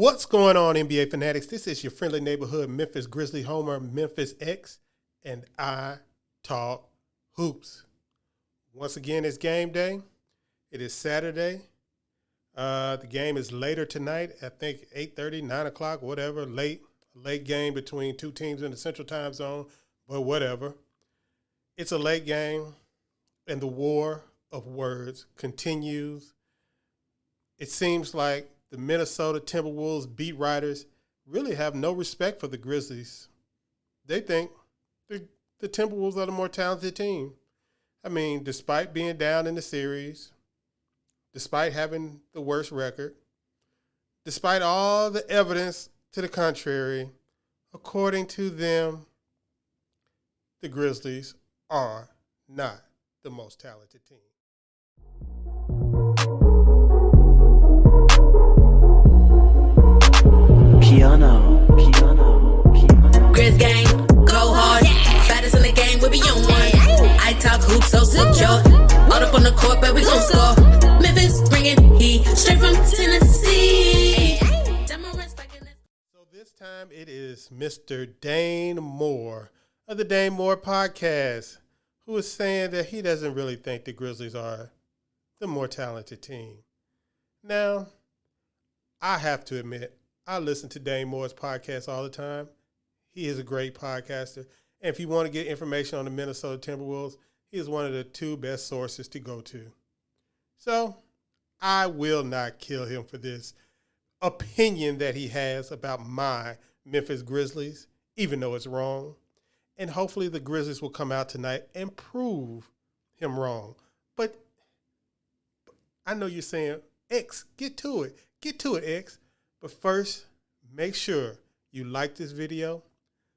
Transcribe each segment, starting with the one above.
What's going on, NBA fanatics? This is your friendly neighborhood Memphis Grizzly homer, Memphis X, and I talk hoops. Once again, it's game day. It is Saturday. The game is later tonight. I think 8:30, 9 o'clock, whatever. Late game between two teams in the Central Time Zone, but whatever. It's a late game, and the war of words continues. It seems like the Minnesota Timberwolves beat writers really have no respect for the Grizzlies. They think the Timberwolves are the more talented team. I mean, despite being down in the series, despite having the worst record, despite all the evidence to the contrary, according to them, the Grizzlies are not the most talented team. Piano. Grizz gang, go hard. Baddest in the game, we be on one. I talk hoops so secure. All up on the court, but we gon' score. Memphis bringing heat straight from Tennessee. So this time it is Mr. Dane Moore of the Dane Moore Podcast, who is saying that he doesn't really think the Grizzlies are the more talented team. Now, I have to admit, I listen to Dane Moore's podcast all the time. He is a great podcaster. And if you want to get information on the Minnesota Timberwolves, he is one of the two best sources to go to. So I will not kill him for this opinion that he has about my Memphis Grizzlies, even though it's wrong. And hopefully the Grizzlies will come out tonight and prove him wrong. But I know you're saying, X, get to it. Get to it, X. But first, make sure you like this video,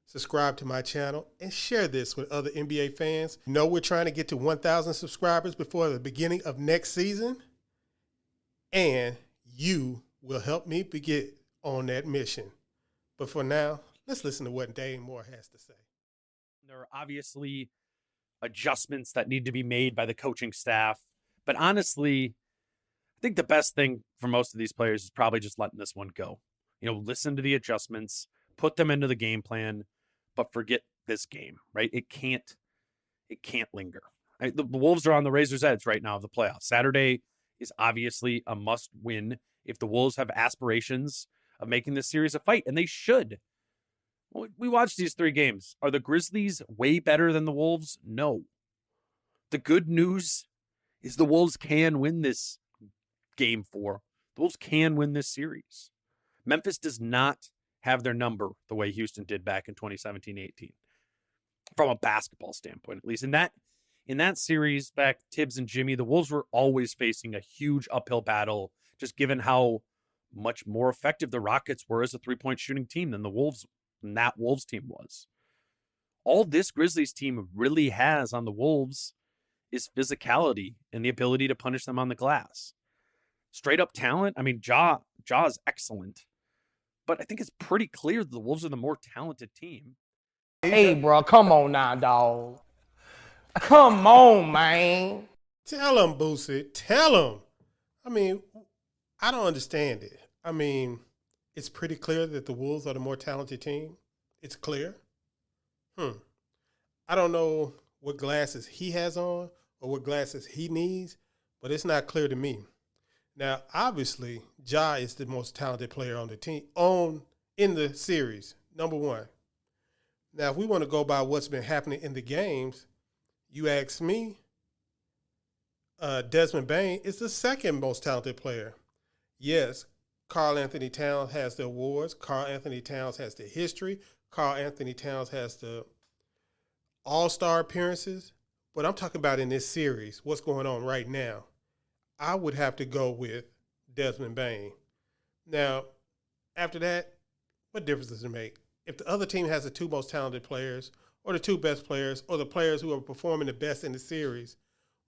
subscribe to my channel, and share this with other NBA fans. You know we're trying to get to 1,000 subscribers before the beginning of next season, and you will help me get on that mission. But for now, let's listen to what Dane Moore has to say. There are obviously adjustments that need to be made by the coaching staff, but honestly, I think the best thing for most of these players is probably just letting this one go. You know, listen to the adjustments, put them into the game plan, but forget this game, right? It can't linger. Right? The Wolves are on the razor's edge right now of the playoffs. Saturday is obviously a must win if the Wolves have aspirations of making this series a fight, and they should. We watched these three games. Are the Grizzlies way better than the Wolves? No. The good news is the Wolves can win this game 4. The Wolves can win this series. Memphis does not have their number the way Houston did back in 2017-18. From a basketball standpoint, at least. In that series back, Tibbs and Jimmy, the Wolves were always facing a huge uphill battle, just given how much more effective the Rockets were as a three-point shooting team than that Wolves team was. All this Grizzlies team really has on the Wolves is physicality and the ability to punish them on the glass. Straight up talent, I mean, Ja is excellent, but I think it's pretty clear that the Wolves are the more talented team. Hey, bro, come on now, dog. Come on, man. Tell him, Boosie. Tell him. I mean, I don't understand it. I mean, it's pretty clear that the Wolves are the more talented team. It's clear. I don't know what glasses he has on or what glasses he needs, but it's not clear to me. Now, obviously, Ja is the most talented player on the team in the series, number one. Now, if we want to go by what's been happening in the games, you ask me, Desmond Bane is the second most talented player. Yes, Karl Anthony Towns has the awards. Karl Anthony Towns has the history. Karl Anthony Towns has the all-star appearances. But I'm talking about in this series, what's going on right now. I would have to go with Desmond Bane. Now, after that, what difference does it make? If the other team has the two most talented players or the two best players or the players who are performing the best in the series,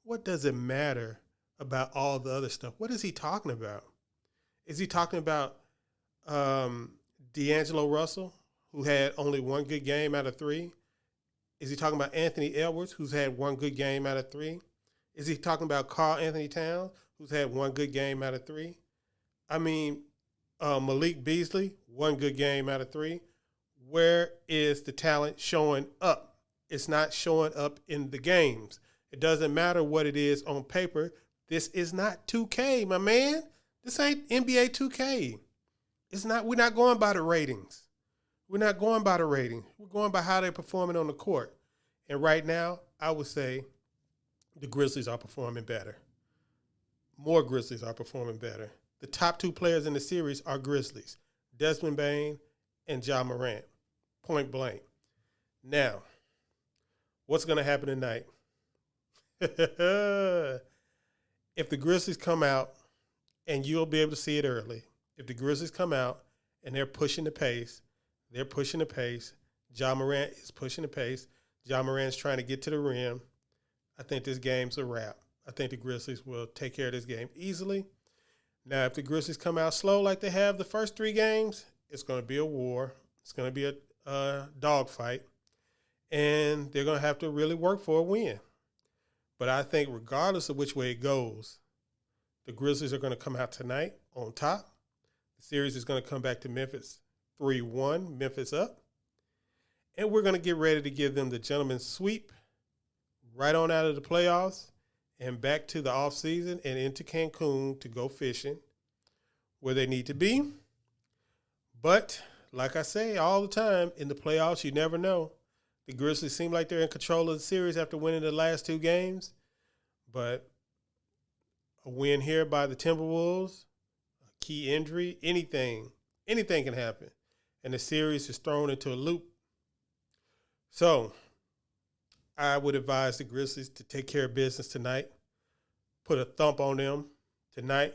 what does it matter about all the other stuff? What is he talking about? Is he talking about D'Angelo Russell, who had only one good game out of 3? Is he talking about Anthony Edwards, who's had one good game out of 3? Is he talking about Karl Anthony Towns, who's had one good game out of 3? I mean, Malik Beasley, 1 good game out of 3. Where is the talent showing up? It's not showing up in the games. It doesn't matter what it is on paper. This is not 2K, my man. This ain't NBA 2K. It's not. We're not going by the ratings. We're not going by the ratings. We're going by how they're performing on the court. And right now, I would say the Grizzlies are performing better. More Grizzlies are performing better. The top 2 players in the series are Grizzlies, Desmond Bane and Ja Morant, point blank. Now, what's going to happen tonight? If the Grizzlies come out, and you'll be able to see it early, if the Grizzlies come out and they're pushing the pace, Ja Morant is pushing the pace, Ja Morant's trying to get to the rim, I think this game's a wrap. I think the Grizzlies will take care of this game easily. Now, if the Grizzlies come out slow like they have the first 3 games, it's going to be a war. It's going to be a dogfight, and they're going to have to really work for a win. But I think regardless of which way it goes, the Grizzlies are going to come out tonight on top. The series is going to come back to Memphis 3-1, Memphis up. And we're going to get ready to give them the gentleman's sweep right on out of the playoffs and back to the offseason and into Cancun to go fishing where they need to be. But like I say all the time, in the playoffs, you never know. The Grizzlies seem like they're in control of the series after winning the last 2 games. But a win here by the Timberwolves, a key injury, anything can happen. And the series is thrown into a loop. So I would advise the Grizzlies to take care of business tonight, put a thump on them tonight,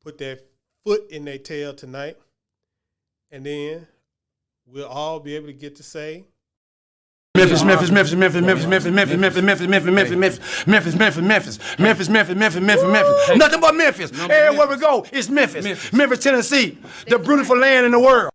put their foot in their tail tonight, and then we'll all be able to get to say, Memphis. Nothing but Memphis. Everywhere we go, it's Memphis. Memphis, Tennessee, the beautiful land in the world.